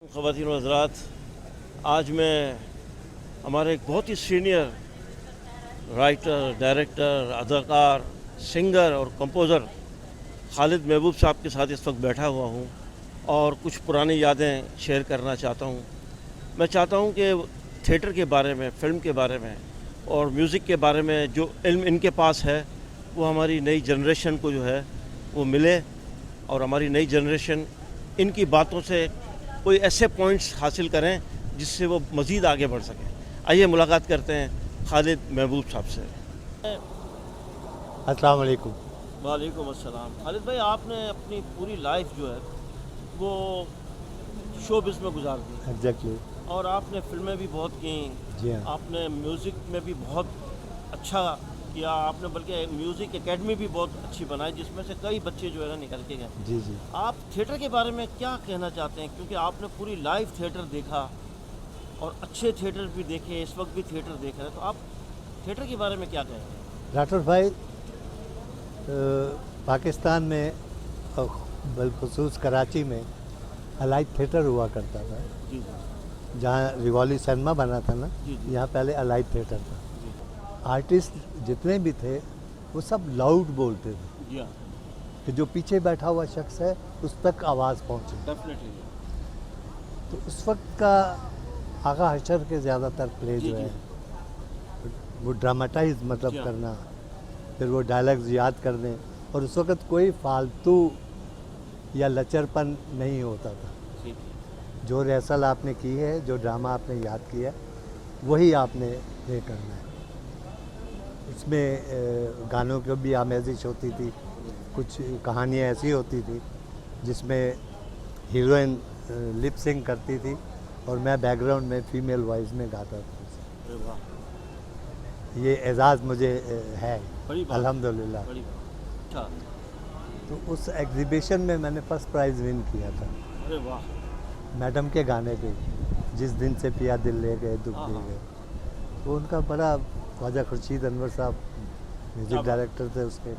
ख़वातीन व हज़रात, आज मैं हमारे एक बहुत ही सीनियर राइटर, डायरेक्टर, अदाकार, सिंगर और कंपोज़र खालिद महबूब साहब के साथ इस वक्त बैठा हुआ हूँ और कुछ पुरानी यादें शेयर करना चाहता हूँ। मैं चाहता हूँ कि थिएटर के बारे में, फ़िल्म के बारे में और म्यूज़िक के बारे में जो इल्म इनके पास है वो हमारी नई जनरेशन को जो है वो मिले और हमारी नई जनरेशन इनकी बातों से कोई ऐसे पॉइंट्स हासिल करें जिससे वो मज़ीद आगे बढ़ सकें। आइए मुलाकात करते हैं खालिद महबूब साहब से। अस्सलाम वालेकुम। वालेकुम अस्सलाम। खालिद भाई, आपने अपनी पूरी लाइफ जो है वो शोबिज़ में गुजार दी एग्जैक्टली। और आपने फ़िल्में भी बहुत की, जी हाँ। आपने म्यूज़िक में भी बहुत अच्छा किया, आपने बल्कि म्यूज़िक एकेडमी भी बहुत अच्छी बनाई जिसमें से कई बच्चे जो है ना निकल के गए। जी जी। आप थिएटर के बारे में क्या कहना चाहते हैं, क्योंकि आपने पूरी लाइफ थिएटर देखा और अच्छे थिएटर भी देखे, इस वक्त भी थिएटर देख रहे हैं, तो आप थिएटर के बारे में क्या कहेंगे? राठौर भाई, पाकिस्तान में और बिलखुसूस कराची में अलाइट थिएटर हुआ करता था। जी जी जहाँ रिवॉली सिनेमा बना था ना, जी जी। यहाँ पहले अलाइट थिएटर था। जी आर्टिस्ट जितने भी थे वो सब लाउड बोलते थे जी हाँ, कि जो पीछे बैठा हुआ शख्स है उस तक आवाज़ पहुँचे। डेफिनेटली। तो उस वक्त का आगा हशर के ज़्यादातर प्ले जी जो जी है वो ड्रामेटाइज मतलब जी हाँ। करना, फिर वो डायलॉग्स याद करने, और उस वक्त कोई फालतू या लचरपन नहीं होता था। जी जो रिहर्सल आपने की है, जो ड्रामा आपने याद किया, वही आपने प्ले करना है। इसमें गानों की भी आमेजिश होती थी, कुछ कहानियाँ ऐसी होती थी जिसमें हीरोइन लिप सिंग करती थी और मैं बैकग्राउंड में फीमेल वॉइस में गाता था। अरे वाह, ये एजाज़ मुझे है, बड़ी बात, अल्हम्दुलिल्लाह। बड़ी बात। अच्छा, तो उस एग्जीबिशन में मैंने फर्स्ट प्राइज़ विन किया था अरे वाह, मैडम के गाने पे, जिस दिन से पिया दिल ले गए दुख हाँ, दे हाँ। गए। तो उनका बड़ा, ख्वाजा खुर्शीद अनवर साहब क्या म्यूज़िक बात। डायरेक्टर थे, उसके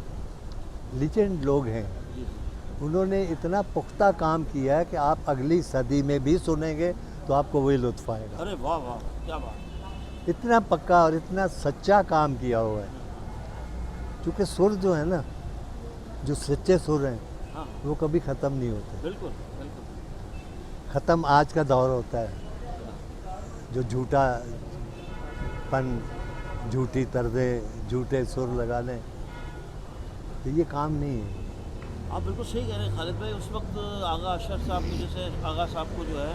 लीजेंड लोग हैं। जी जी। उन्होंने इतना पुख्ता काम किया है कि आप अगली सदी में भी सुनेंगे तो आपको वही लुत्फ़ आएगा। अरे वाह वाह, क्या बात। इतना पक्का और इतना सच्चा काम किया हुआ है। क्योंकि सुर जो है ना, जो सच्चे सुर हैं हाँ, वो कभी ख़त्म नहीं होते। बिल्कुल बिल्कुल। ख़त्म आज का दौर होता है, जो झूठा पन, झूठी तर्ज़ें, झूठे सुर लगाने, तो ये काम नहीं है। आप बिल्कुल सही कह रहे हैं खालिद भाई। उस वक्त आगा अशरफ साहब को, जैसे आगा साहब को जो है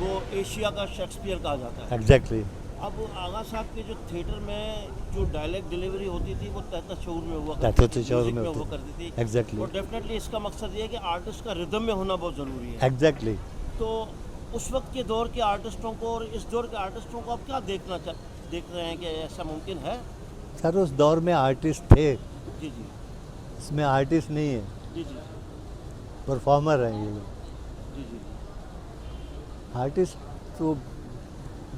वो एशिया का शेक्सपियर कहा जाता है। एग्जैक्टली। अब आगा साहब के जो थिएटर में जो डायलॉग डिलीवरी होती थी वो तहत शऊर में हुआ तहत करती थी, शऊर म्यूजिक में में हुआ होती करती थी। एग्जैक्टली और डेफिनेटली इसका मकसद ये है कि आर्टिस्ट का रिदम में होना बहुत ज़रूरी है। एग्जैक्टली। तो उस वक्त के दौर के आर्टिस्टों को और इस दौर के आर्टिस्टों को आप क्या देख रहे हैं कि ऐसा मुमकिन है? सर, उस दौर में आर्टिस्ट थे, जी जी इसमें आर्टिस्ट नहीं है, जी जी परफॉर्मर हैं ये। जी जी। आर्टिस्ट तो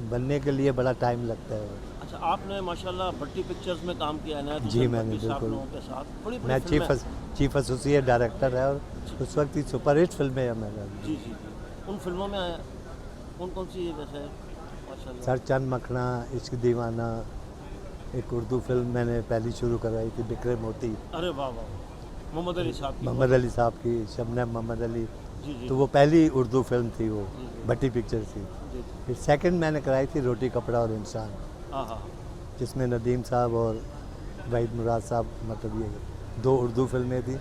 बनने के लिए बड़ा टाइम लगता है। अच्छा, आपने माशाल्लाह भट्टी पिक्चर्स में काम किया है ना? जी, मैंने बिल्कुल। लोगों के साथ बड़ी मैं बड़ी फिल्में। चीफ एसोसिएट डायरेक्टर है और उस वक्त ही सुपरहिट फिल्में हैं मैंने। जी जी जी। उन फिल्मों में कौन कौन सी वैसे माशाल्लाह? सर चंद मखना, इश्क दीवाना, एक उर्दू फिल्म मैंने पहली शुरू करवाई थी, बिक्रे मोती, अरे वाह वाह, मोहम्मद अली साहब की। मोहम्मद अली साहब की, शबनम मोहम्मद अली। जी जी तो वो पहली उर्दू फिल्म थी, वो जी, जी। भट्टी पिक्चर थी। जी जी। फिर सेकंड मैंने कराई थी रोटी कपड़ा और इंसान, हाँ हाँ। जिसमें नदीम साहब और वहीद मुराद साहब, मतलब ये दो उर्दू फिल्में थी।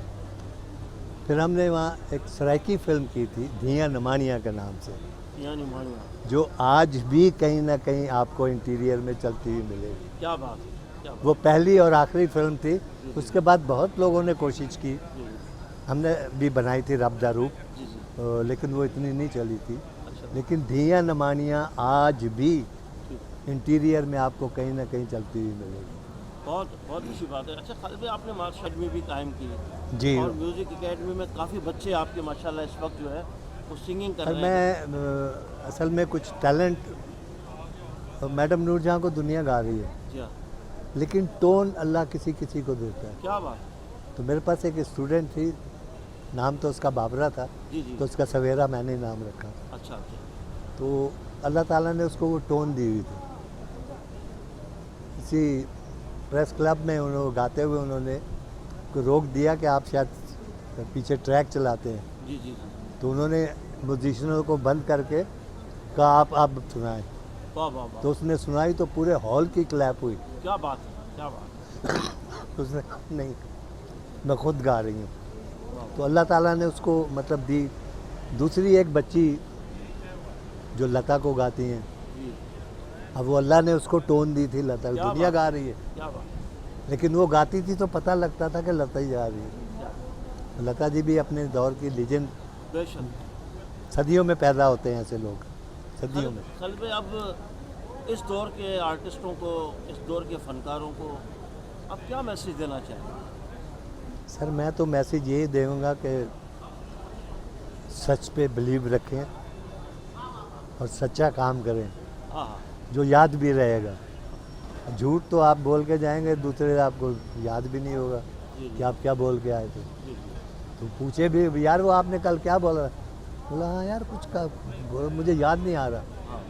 फिर हमने वहाँ एक सराइकी फिल्म की थी धिया नमानिया के नाम से, यानी मानिया। जो आज भी कहीं ना कहीं आपको इंटीरियर में चलती हुई मिलेगी। क्या बात, क्या बात। वो पहली और आखिरी फिल्म थी। उसके बाद बहुत लोगों ने कोशिश की, जी हमने भी बनाई थी रब दा रूप, जी जी। लेकिन वो इतनी नहीं चली थी। अच्छा, लेकिन धिया नमानिया आज भी ठीक। इंटीरियर में आपको कहीं ना कहीं चलती हुई मिलेगी। बहुत बहुत अच्छी बात है। अच्छा खालिद भाई, आपने मार्शल अकेडमी भी कायम की जी। और म्यूज़िक एकेडमी में काफ़ी बच्चे आपके माशाल्लाह इस वक्त जो है वो सिंगिंग कर और रहे हैं। मैं असल में कुछ टैलेंट, मैडम नूरजहाँ को दुनिया गा रही है, जी हाँ, लेकिन टोन अल्लाह किसी किसी को देता है। क्या बात। तो मेरे पास एक स्टूडेंट थी, नाम तो उसका बाबरा था, जी जी। तो उसका सवेरा मैंने नाम रखा। अच्छा अच्छा। तो अल्लाह ताला ने उसको वो टोन दी हुई थी। इसी प्रेस क्लब में उन्होंने गाते हुए उन्होंने को रोक दिया कि आप शायद पीछे ट्रैक चलाते हैं, जी जी। तो उन्होंने म्यूजिशियनों को बंद करके कहा आप सुनाएं। वाह वाह वाह, तो उसने सुनाई तो पूरे हॉल की क्लैप हुई। क्या बात है, क्या बात उसने कहा, नहीं मैं खुद गा रही हूँ। है। तो अल्लाह ताला ने उसको मतलब दी। दूसरी एक बच्ची जो लता को गाती हैं, जी, अब वो अल्लाह ने उसको टोन दी थी, लता क्या दुनिया बात गा रही है, क्या बात, लेकिन वो गाती थी तो पता लगता था कि लता ही गा रही है। क्या लता जी भी अपने दौर की लीजेंड, बेशक। सदियों में पैदा होते हैं ऐसे लोग, सदियों में। खल में अब इस दौर के आर्टिस्टों को, इस दौर के फनकारों को अब क्या मैसेज देना चाहेंगे? सर मैं तो मैसेज यही दूँगा कि सच पे बिलीव रखें और सच्चा काम करें, हाँ हाँ, जो याद भी रहेगा। झूठ तो आप बोल के जाएंगे, दूसरे आपको याद भी नहीं होगा जी कि जी आप क्या बोल के आए थे। जी। तो पूछे भी, यार वो आपने कल क्या बोला? बोला हाँ यार कुछ का मुझे याद नहीं आ रहा। हाँ,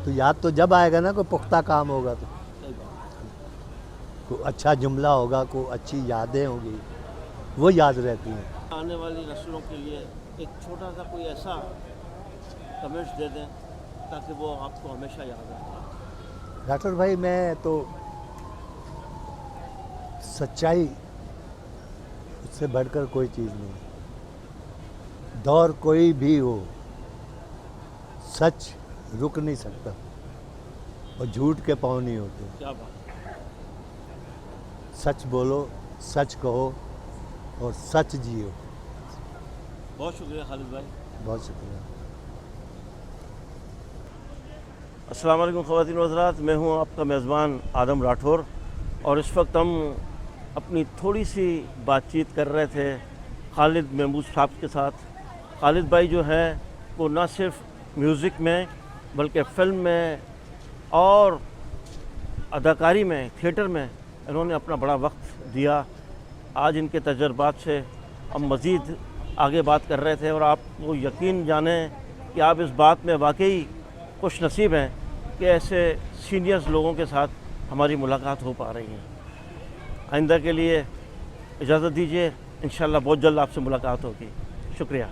तो याद तो जब आएगा ना, कोई पुख्ता काम होगा, तो सही बात। कोई अच्छा जुमला होगा, कोई अच्छी यादें होगी, वो याद रहती हैं। आने वाली नस्लों के लिए एक छोटा सा कोई ऐसा कमेंट्स दे दें ताकि वो आपको हमेशा याद रहे। राठौर भाई मैं तो सच्चाई, उससे बढ़कर कोई चीज़ नहीं। दौर कोई भी हो, सच रुक नहीं सकता और झूठ के पाँव नहीं होते। क्या बात, सच बोलो, सच कहो और सच जियो। बहुत शुक्रिया खालिद भाई। बहुत शुक्रिया। अस्सलाम वालेकुम ख़वातीन व हज़रात, मैं हूं आपका मेज़बान आदम राठौर और इस वक्त हम अपनी थोड़ी सी बातचीत कर रहे थे खालिद महमूद साहब के साथ। खालिद भाई जो है वो न सिर्फ म्यूज़िक में बल्कि फ़िल्म में और अदाकारी में, थिएटर में इन्होंने अपना बड़ा वक्त दिया। आज इनके तजर्बात से हम मज़ीद आगे बात कर रहे थे और आपको यकीन जाने कि आप इस बात में वाकई खुश नसीब हैं कि ऐसे सीनियर्स लोगों के साथ हमारी मुलाकात हो पा रही है। आइंदा के लिए इजाज़त दीजिए, इंशाअल्लाह बहुत जल्द आपसे मुलाकात होगी। शुक्रिया।